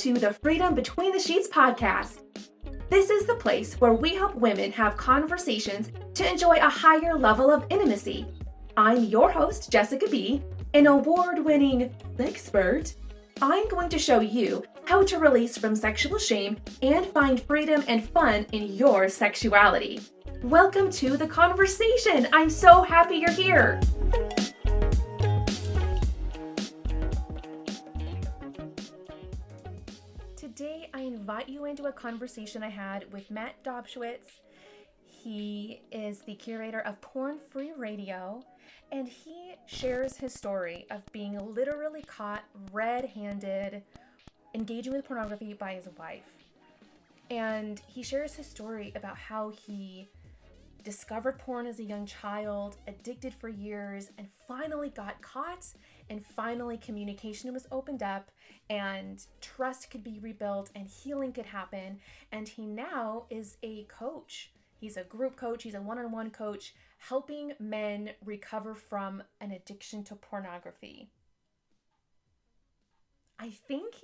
to the Freedom Between the Sheets podcast. This is the place where we help women have conversations to enjoy a higher level of intimacy. I'm your host, Jessica B., an award-winning expert. I'm going to show you how to release from sexual shame and find freedom and fun in your sexuality. Welcome to the conversation. I'm so happy you're here. Today, I invite you into a conversation I had with Matt Dobschwitz. He is the curator of Porn Free Radio, and he shares his story of being literally caught red-handed engaging with pornography by his wife. And he shares his story about how he discovered porn as a young child, addicted for years, and finally got caught, and finally communication was opened up, and trust could be rebuilt, and healing could happen. And he now is a coach. He's a group coach, he's a one-on-one coach, helping men recover from an addiction to pornography. I think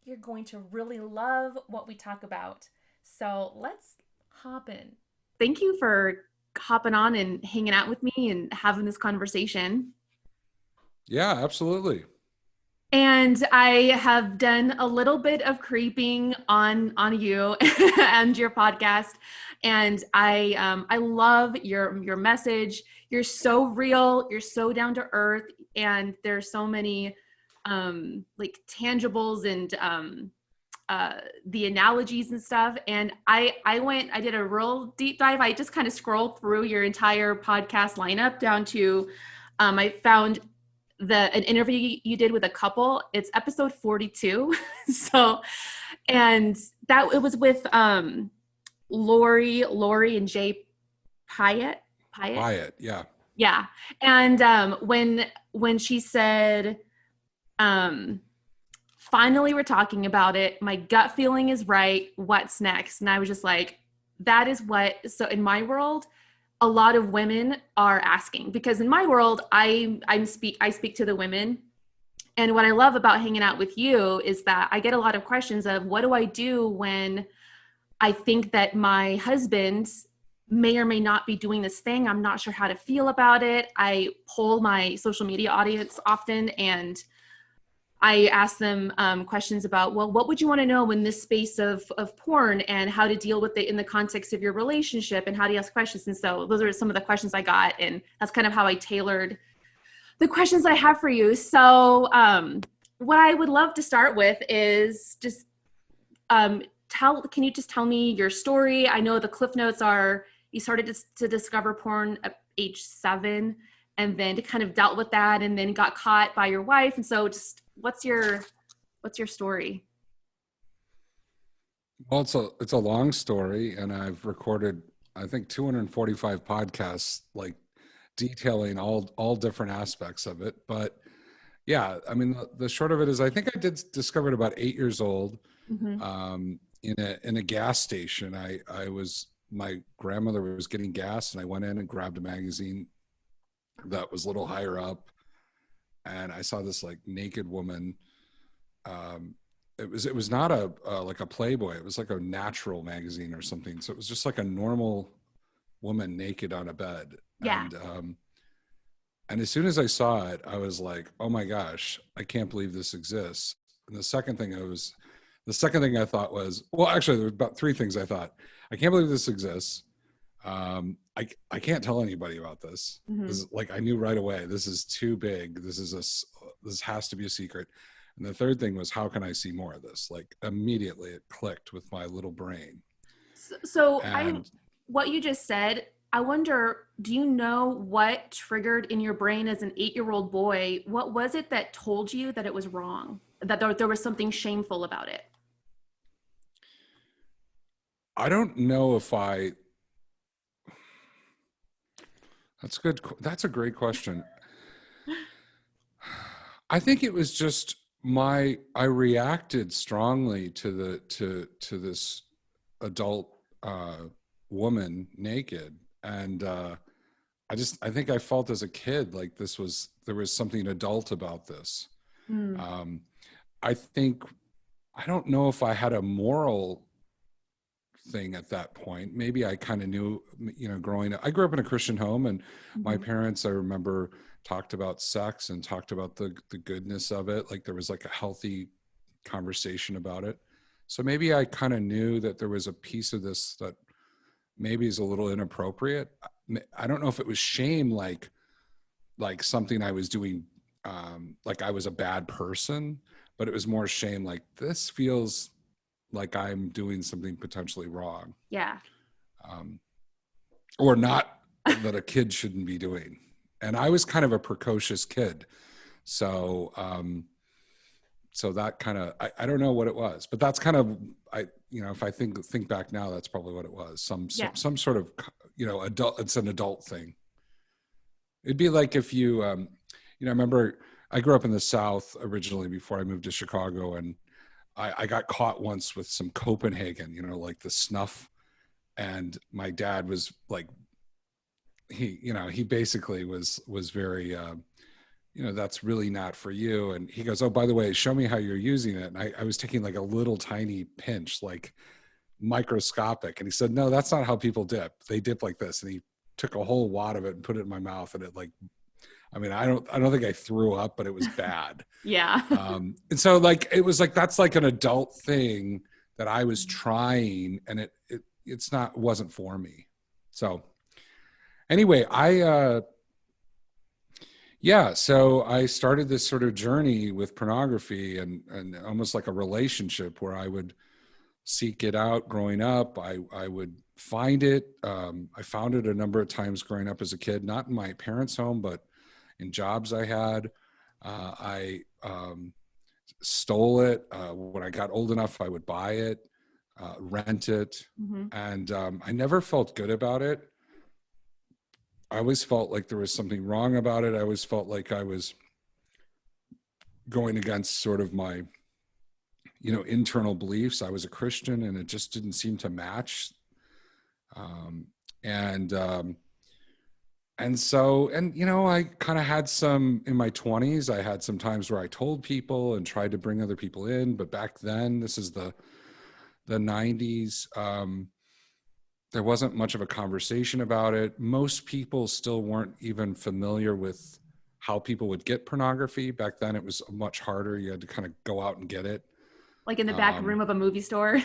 you're going to really love what we talk about. So let's hop in. Thank you for hopping on and hanging out with me and having this conversation. Yeah, absolutely. And I have done a little bit of creeping on you and your podcast, and I love your message. You're so real. You're so down to earth, and there's so many like tangibles and the analogies and stuff. And I did a real deep dive. I just kind of scrolled through your entire podcast lineup down to I found an interview you did with a couple. It's episode 42. And that it was with Lori and Jay Pyatt. Yeah. Yeah. And when she said, finally we're talking about it, my gut feeling is right, what's next? And I was just like, that is what, so in my world, a lot of women are asking, because in my world, I speak to the women. And what I love about hanging out with you is that I get a lot of questions of, what do I do when I think that my husband may or may not be doing this thing? I'm not sure how to feel about it. I poll my social media audience often, and I ask them questions about, well, what would you want to know in this space of porn, and how to deal with it in the context of your relationship, and how to ask questions. And so those are some of the questions I got, and that's kind of how I tailored the questions I have for you. So what I would love to start with is just can you just tell me your story? I know the cliff notes are, you started to discover porn at age 7, and then to kind of dealt with that, and then got caught by your wife. And so just, what's your story? Well, it's a long story, and I've recorded, I think, 245 podcasts, like detailing all different aspects of it. But yeah, I mean, the short of it is, I think I did discover it about 8 years old, in a gas station. My grandmother was getting gas, and I went in and grabbed a magazine that was a little higher up, and I saw this like naked woman. It was not like a Playboy. It was like a Natural magazine or something. So it was just like a normal woman naked on a bed. Yeah. And as soon as I saw it, I was like, oh my gosh, I can't believe this exists. And the second thing I thought was, well, actually there were about 3 things I thought. I can't believe this exists. I can't tell anybody about this. This is, like, I knew right away, this is too big. This has to be a secret. And the third thing was, how can I see more of this? Like, immediately it clicked with my little brain. What you just said, I wonder, do you know what triggered in your brain as an 8-year-old boy? What was it that told you that it was wrong, that there was something shameful about it? I don't know if that's a great question. I think it was just I reacted strongly to this adult woman naked, and I think I felt as a kid like there was something adult about this. I think I don't know if I had a moral thing at that point. Maybe I kind of knew, growing up. I grew up in a Christian home, and my Mm-hmm. parents, I remember, talked about sex and talked about the goodness of it. Like there was like a healthy conversation about it. So maybe I kind of knew that there was a piece of this that maybe is a little inappropriate. I don't know if it was shame, like something I was doing, like I was a bad person, but it was more shame, like this feels like I'm doing something potentially wrong, Yeah. um, or not, that a kid shouldn't be doing. And I was kind of a precocious kid, so so that kind of, I don't know what it was, but that's kind of, if I think back now, that's probably what it was. Yeah. Some sort of, adult. It's an adult thing. It'd be like if you, I remember I grew up in the South originally before I moved to Chicago, and I got caught once with some Copenhagen, like the snuff, and my dad was like, he basically was very, that's really not for you. And he goes, oh, by the way, show me how you're using it. And I was taking like a little tiny pinch, like microscopic. And he said, no, that's not how people dip. They dip like this. And he took a whole wad of it and put it in my mouth. And it like, I mean, I don't think I threw up, but it was bad. Yeah. And so like, it was like, that's like an adult thing that I was trying, and it's not, wasn't for me. So anyway, so I started this sort of journey with pornography, and almost like a relationship where I would seek it out growing up. I would find it. I found it a number of times growing up as a kid, not in my parents' home, but in jobs I had. I stole it. When I got old enough, I would buy it, rent it. Mm-hmm. And I never felt good about it. I always felt like there was something wrong about it. I always felt like I was going against sort of my, internal beliefs. I was a Christian, and it just didn't seem to match. Um, and so, I kind of had some in my 20s. I had some times where I told people and tried to bring other people in. But back then, this is the 90s. There wasn't much of a conversation about it. Most people still weren't even familiar with how people would get pornography. Back then, it was much harder. You had to kind of go out and get it. Like in the back Um, room of a movie store.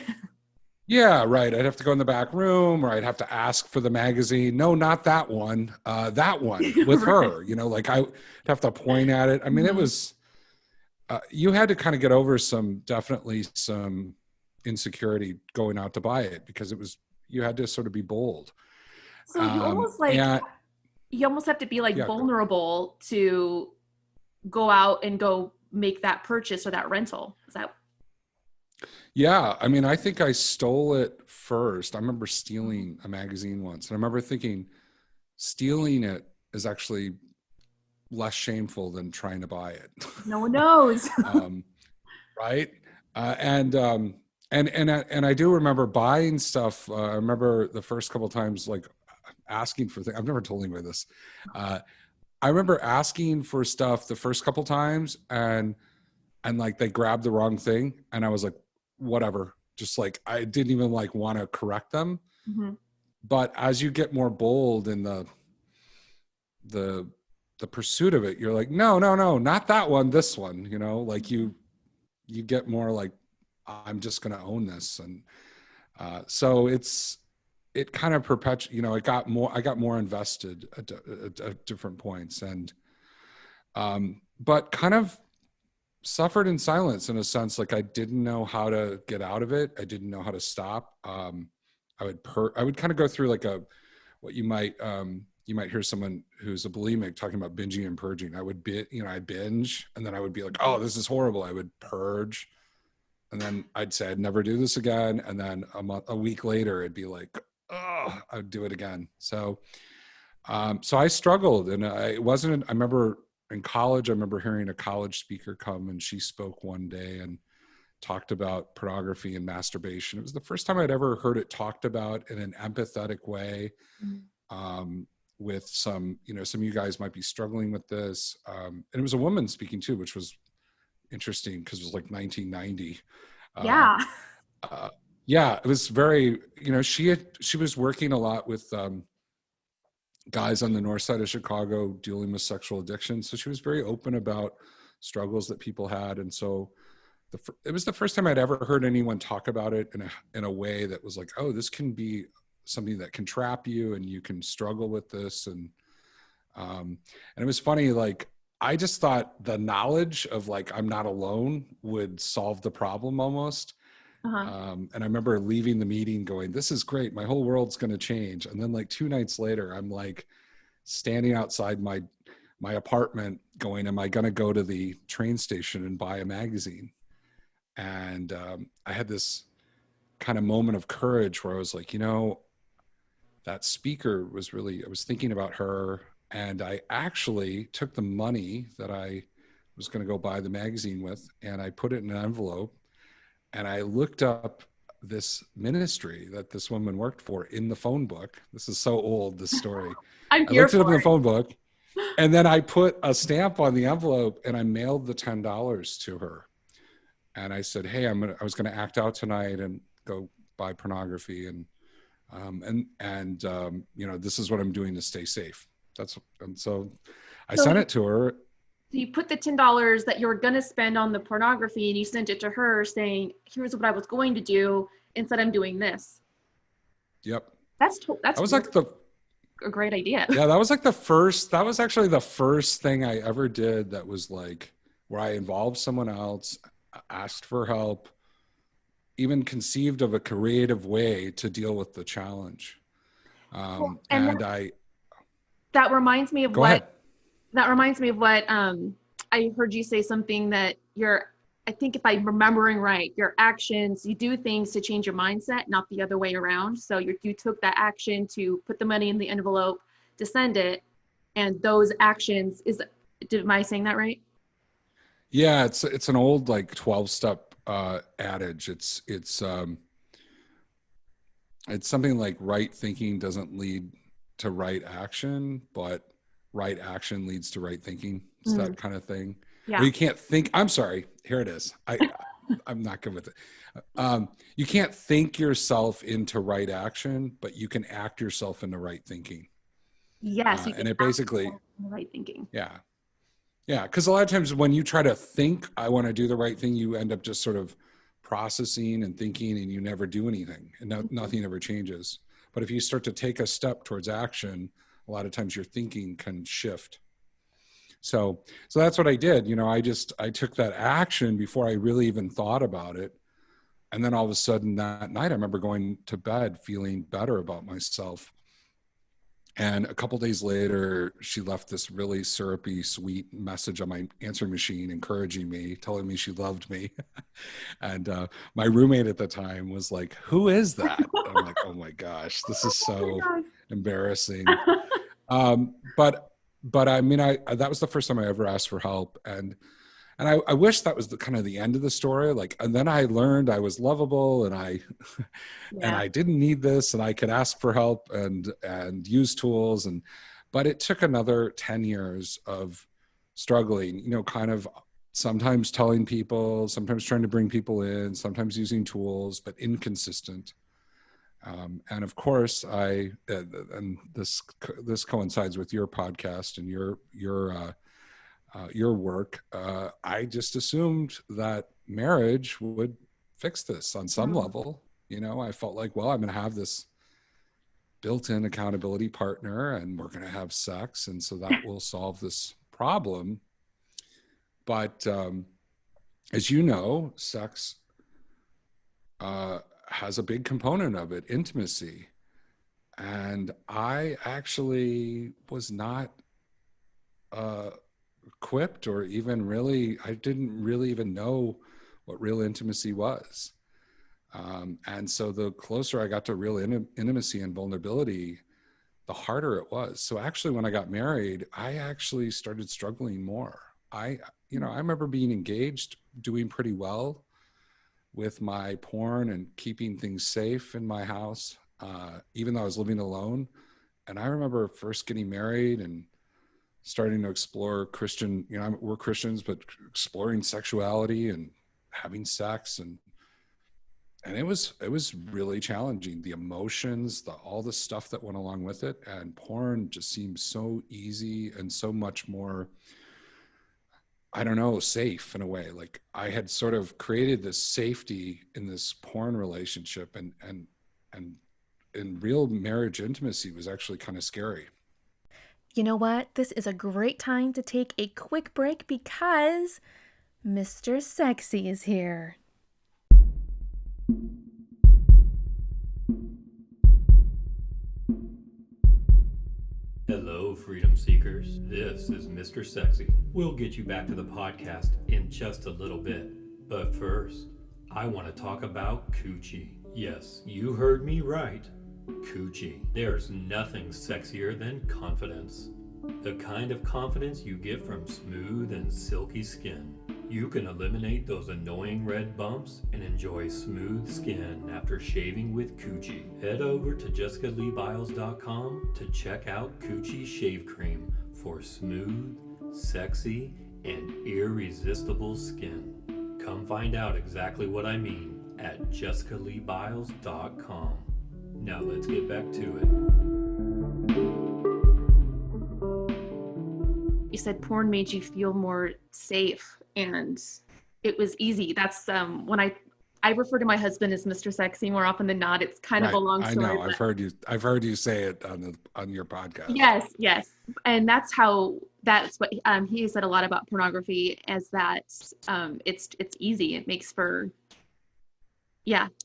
yeah, right. I'd have to go in the back room, or I'd have to ask for the magazine. No, not that one. That one with Right. her. Like I'd have to point at it. I mean, it Mm-hmm. was. You had to kind of get over definitely some insecurity going out to buy it, because you had to sort of be bold. So And you almost have to be like yeah, vulnerable to go out and go make that purchase or that rental. Is that? yeah. I mean, I think I stole it first. I remember stealing a magazine once, and I remember thinking stealing it is actually less shameful than trying to buy it. No one knows. um, right? And I do remember buying stuff. I remember the first couple of times, like asking for things. I've never told anybody this. I remember asking for stuff the first couple times, and like they grabbed the wrong thing, and I was like, whatever. Just like I didn't even like want to correct them. Mm-hmm. But as you get more bold in the pursuit of it, you're like, no, not that one, this one. Like you get more like, I'm just going to own this. And so it kind of I got more invested at different points, and but kind of suffered in silence, in a sense. Like I didn't know how to get out of it. I didn't know how to stop. I would kind of go through like what you might hear someone who's a bulimic talking about binging and purging. I'd binge, and then I would be like, oh, this is horrible. I would purge, and then I'd say I'd never do this again. And then a week later, it'd be like, oh, I'd do it again. So I struggled, and I remember in college, I remember hearing a college speaker come, and she spoke one day and talked about pornography and masturbation. It was the first time I'd ever heard it talked about in an empathetic way. With some of you guys might be struggling with this. And it was a woman speaking too, which was interesting because it was like 1990. Uh, Yeah. uh, yeah, it was very, she was working a lot with guys on the north side of Chicago dealing with sexual addiction. So she was very open about struggles that people had. And so it was the first time I'd ever heard anyone talk about it in a way that was like, oh, this can be something that can trap you and you can struggle with this. And it was funny, like, I just thought the knowledge of like, I'm not alone would solve the problem almost. Uh-huh. And I remember leaving the meeting going, this is great. My whole world's going to change. And then like 2 nights later, I'm like standing outside my apartment going, am I going to go to the train station and buy a magazine? And I had this kind of moment of courage where I was like, that speaker was really, I was thinking about her. And I actually took the money that I was going to go buy the magazine with, and I put it in an envelope, and I looked up this ministry that this woman worked for in the phone book. This is so old, this story. I'm I here looked it up for in the it. phone book, and then I put a stamp on the envelope and I mailed the $10 to her. And I said, hey, I was going to act out tonight and go buy pornography. This is what I'm doing to stay safe. And so I So sent it to her. you put the $10 that you were going to spend on the pornography and you sent it to her saying, here's what I was going to do. Instead, I'm doing this. Yep. That's That was really like the a great idea. Yeah, that was actually the first thing I ever did that was like where I involved someone else, asked for help, even conceived of a creative way to deal with the challenge. Well, and And I, that reminds me of Go what ahead. that reminds me of what I heard you say something that I think if I'm remembering right, your actions, you do things to change your mindset, not the other way around. So you took that action to put the money in the envelope to send it, and those actions am I saying that right? Yeah, it's an old like 12-step adage. It's something like right thinking doesn't lead to right action, but right action leads to right thinking. It's Mm, that kind of thing. Or yeah. you can't think. I'm sorry. Here it is. I'm not good with it. You can't think yourself into right action, but you can act yourself into right thinking. Yes, you can And it act basically, on the right thinking. yeah, yeah. Because a lot of times when you try to think, I want to do the right thing, you end up just sort of processing and thinking, and you never do anything, and Mhm. nothing ever changes. But if you start to take a step towards action, a lot of times your thinking can shift. So that's what I did. I took that action before I really even thought about it. And then all of a sudden that night, I remember going to bed feeling better about myself. And a couple days later, she left this really syrupy, sweet message on my answering machine, encouraging me, telling me she loved me. And my roommate at the time was like, "Who is that?" And I'm like, "Oh my gosh, this is so Oh embarrassing." my God. But I mean, that was the first time I ever asked for help, and I wish that was the kind of the end of the story. Like, and then I learned I was lovable, and I and Yeah. I didn't need this, and I could ask for help and use tools, but it took another 10 years of struggling, kind of sometimes telling people, sometimes trying to bring people in, sometimes using tools, but inconsistent. And of course, and this coincides with your podcast and your work. I just assumed that marriage would fix this on some Mm. level. I felt like, well, I'm going to have this built-in accountability partner, and we're going to have sex, and so that will solve this problem. But as you know, sex has a big component of it, intimacy. And I actually was not uh, equipped, or even really, I didn't really even know what real intimacy was. And so the closer I got to real intimacy and vulnerability, the harder it was. So actually, when I got married, I actually started struggling more. I remember being engaged, doing pretty well with my porn and keeping things safe in my house, even though I was living alone. And I remember first getting married and starting to explore Christian, we're Christians, but exploring sexuality and having sex. And and it was really challenging. The emotions, all the stuff that went along with it, and porn just seems so easy and so much more, I don't know, safe in a way. Like I had sort of created this safety in this porn relationship, and in real marriage intimacy was actually kind of scary. You know what? This is a great time to take a quick break because Mr. Sexy is here. Hello, freedom seekers. This is Mr. Sexy. We'll get you back to the podcast in just a little bit. But first, I want to talk about coochie. Yes, you heard me right. Coochie. There's nothing sexier than confidence. The kind of confidence you get from smooth and silky skin. You can eliminate those annoying red bumps and enjoy smooth skin after shaving with Coochie. Head over to jessicaleebiles.com to check out Coochie Shave Cream for smooth, sexy, and irresistible skin. Come find out exactly what I mean at jessicaleebiles.com. Now let's get back to it. You said porn made you feel more safe and it was easy. That's when I refer to my husband as Mr. Sexy more often than not. It's kind of a Right. long I story. know. I've heard you say it on your podcast. Yes. And that's what he said a lot about pornography, as that it's easy. It makes for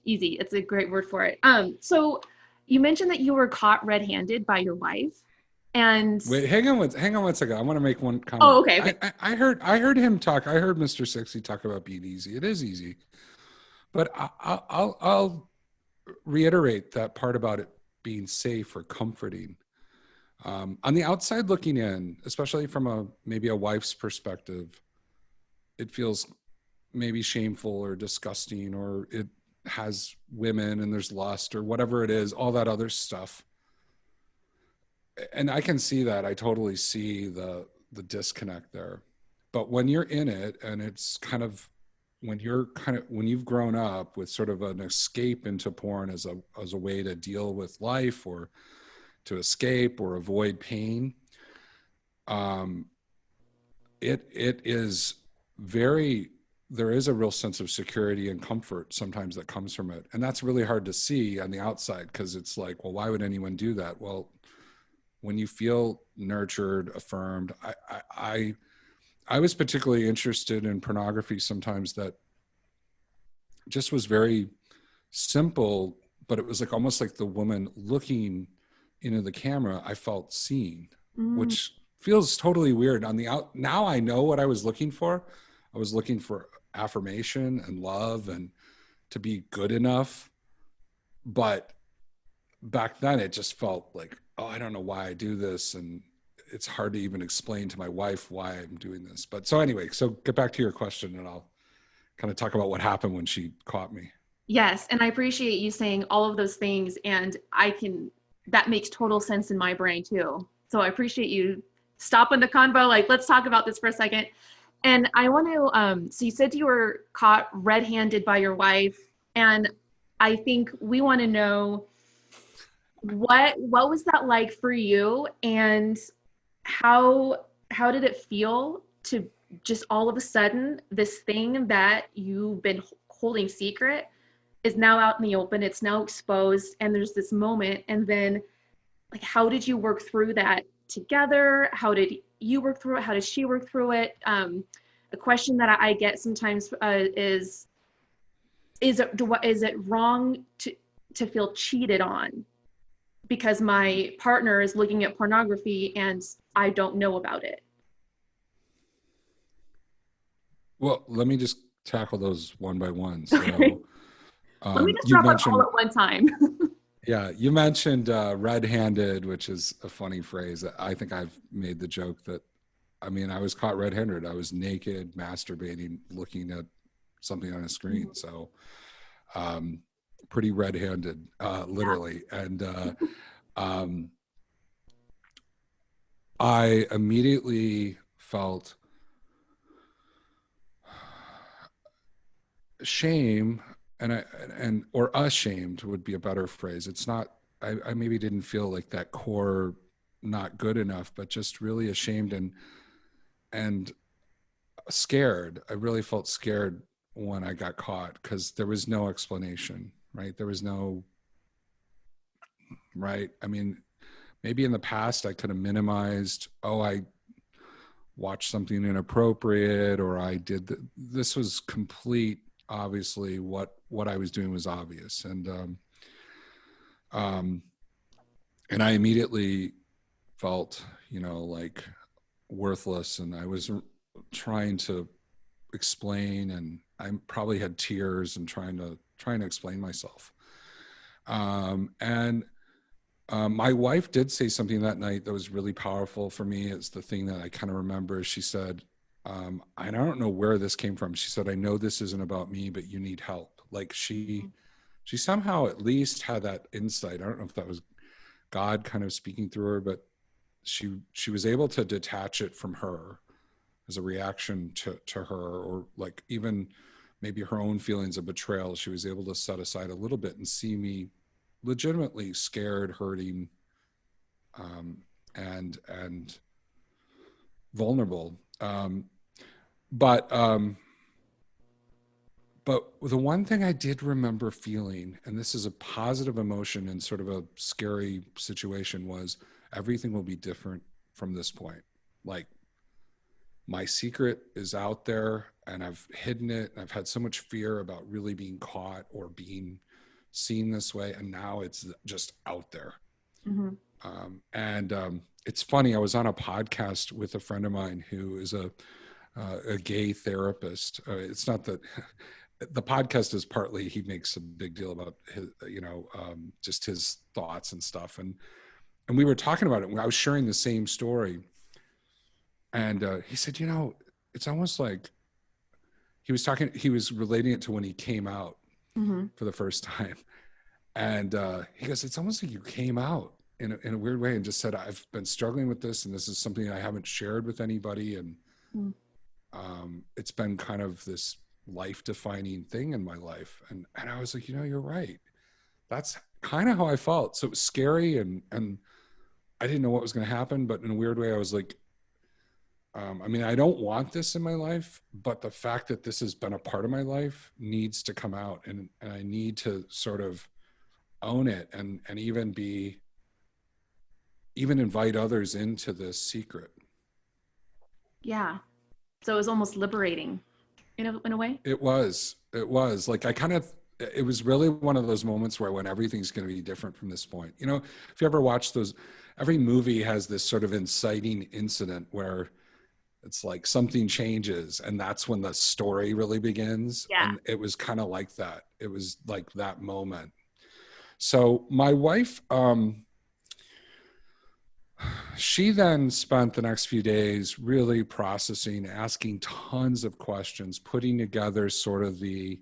easy. It's a great word for it. So you mentioned that you were caught red-handed by your wife. And Wait, hang on one second. I want to make one comment. oh, okay. I heard him talk. I heard Mr. Sexy talk about being easy. It is easy, but I'll reiterate that part about it being safe or comforting. On the outside looking in, especially from maybe a wife's perspective, it feels maybe shameful or disgusting, or it has women and there's lust or whatever it is, all that other stuff. And I can see that. I totally see the disconnect there. But when you're in it, and it's kind of when you've grown up with sort of an escape into porn as a way to deal with life or to escape or avoid pain, it is there is a real sense of security and comfort sometimes that comes from it. And that's really hard to see on the outside, because it's like, well, why would anyone do that? Well, when you feel nurtured, affirmed, I was particularly interested in pornography sometimes that just was very simple, but it was like almost like the woman looking into the camera, I felt seen, which feels totally weird. Now I know what I was looking for. I was looking for affirmation and love and to be good enough. But back then it just felt like, oh, I don't know why I do this. And it's hard to even explain to my wife why I'm doing this. But so anyway, so get back to your question and I'll kind of talk about what happened when she caught me. Yes. And I appreciate you saying all of those things. And that makes total sense in my brain too. So I appreciate you stopping the convo. Like, let's talk about this for a second. And I want to, so you said you were caught red-handed by your wife. And I think we want to know what was that like for you, and how did it feel to just all of a sudden this thing that you've been holding secret is now out in the open, it's now exposed, and there's this moment, and then like how did you work through that together? How did you work through it? How did she work through it? A question that I get sometimes is it wrong to feel cheated on because my partner is looking at pornography and I don't know about it? Well, let me just tackle those one by one. So Okay. Let me just you drop it all mentioned, at one time. yeah, you mentioned red-handed, which is a funny phrase. I think I've made the joke that, I mean, I was caught red-handed. I was naked, masturbating, looking at something on a screen. So pretty red-handed, literally. And I immediately felt shame or ashamed would be a better phrase. It's not, I maybe didn't feel like that core not good enough, but just really ashamed and scared. I really felt scared when I got caught because there was no explanation, right? There was no, right? I mean, maybe in the past I could have minimized, oh, I watched something inappropriate, or I did this was complete. Obviously what I was doing was obvious. Um, and I immediately felt, like worthless, and I was trying to explain, and I probably had tears and trying to explain myself. And my wife did say something that night that was really powerful for me. It's the thing that I kind of remember. She said, I don't know where this came from. She said, I know this isn't about me, but you need help. Like she somehow at least had that insight. I don't know if that was God kind of speaking through her, but she was able to detach it from her as a reaction to her, or like even maybe her own feelings of betrayal. She was able to set aside a little bit and see me legitimately scared, hurting, and vulnerable. But the one thing I did remember feeling, and this is a positive emotion in sort of a scary situation, was everything will be different from this point. Like, my secret is out there and I've hidden it. And I've had so much fear about really being caught or being seen this way. And now it's just out there. Mm-hmm. It's funny. I was on a podcast with a friend of mine who is a gay therapist. It's not that the podcast is partly, he makes a big deal about his, just his thoughts and stuff. And we were talking about it when I was sharing the same story. And he said, it's almost like he was relating it to when he came out for the first time. And he goes, it's almost like you came out in a weird way and just said, I've been struggling with this, and this is something I haven't shared with anybody. And it's been kind of this life-defining thing in my life. And I was like, you're right. That's kind of how I felt. So it was scary, and I didn't know what was going to happen, but in a weird way, I was like, I don't want this in my life, but the fact that this has been a part of my life needs to come out, and I need to sort of own it and even invite others into this secret. Yeah. So it was almost liberating in a way. It was like, it was really one of those moments where when everything's going to be different from this point. If you ever watch those, every movie has this sort of inciting incident where it's like something changes, and that's when the story really begins. Yeah. And it was kind of like that. It was like that moment. So my wife, she then spent the next few days really processing, asking tons of questions, putting together sort of the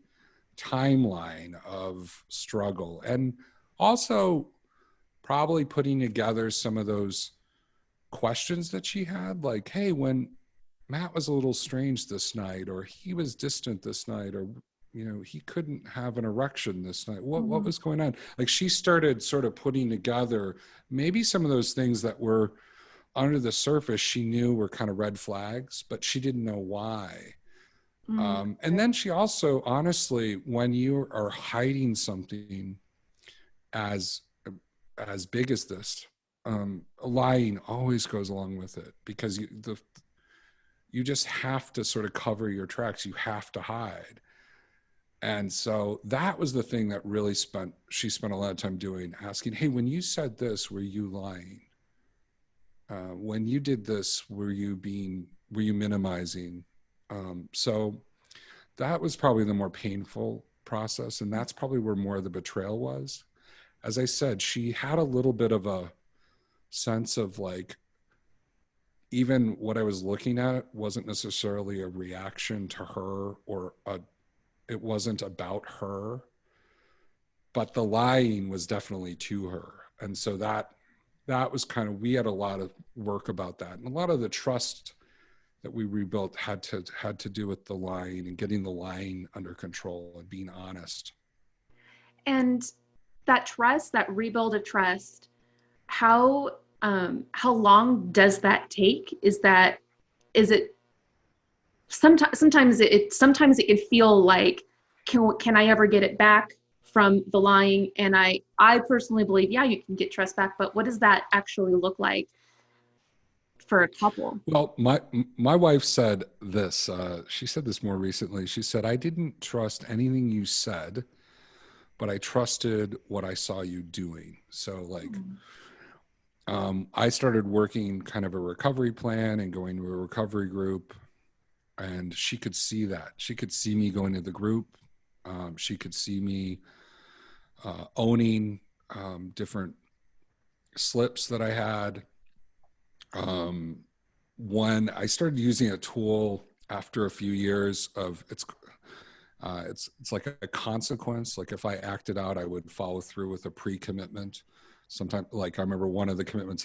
timeline of struggle, and also probably putting together some of those questions that she had, like, hey, when Matt was a little strange this night, or he was distant this night, or he couldn't have an erection this night, what was going on? Like, she started sort of putting together maybe some of those things that were under the surface she knew were kind of red flags, but she didn't know why. And then she also, honestly, when you are hiding something as big as this, lying always goes along with it, because you just have to sort of cover your tracks. You have to hide. And so that was the thing that really she spent a lot of time doing, asking, hey, when you said this, were you lying? When you did this, were you minimizing? So that was probably the more painful process. And that's probably where more of the betrayal was. As I said, she had a little bit of a sense of like, even what I was looking at wasn't necessarily a reaction to her, or it wasn't about her, but the lying was definitely to her. And so that was kind of, we had a lot of work about that. And a lot of the trust that we rebuilt had to do with the lying and getting the lying under control and being honest. And that trust, that rebuild of trust, how long does that take? Is it sometimes sometimes it can feel like, can I ever get it back from the lying? And I personally believe, yeah, you can get trust back, but what does that actually look like for a couple? Well, my wife said this. She said this more recently. She said, "I didn't trust anything you said, but I trusted what I saw you doing." So, like, I started working kind of a recovery plan and going to a recovery group, and she could see that. She could see me going to the group. She could see me owning different slips that I had. When I started using a tool after a few years of it's like a consequence. Like if I acted out, I would follow through with a pre-commitment. Sometimes, like I remember one of the commitments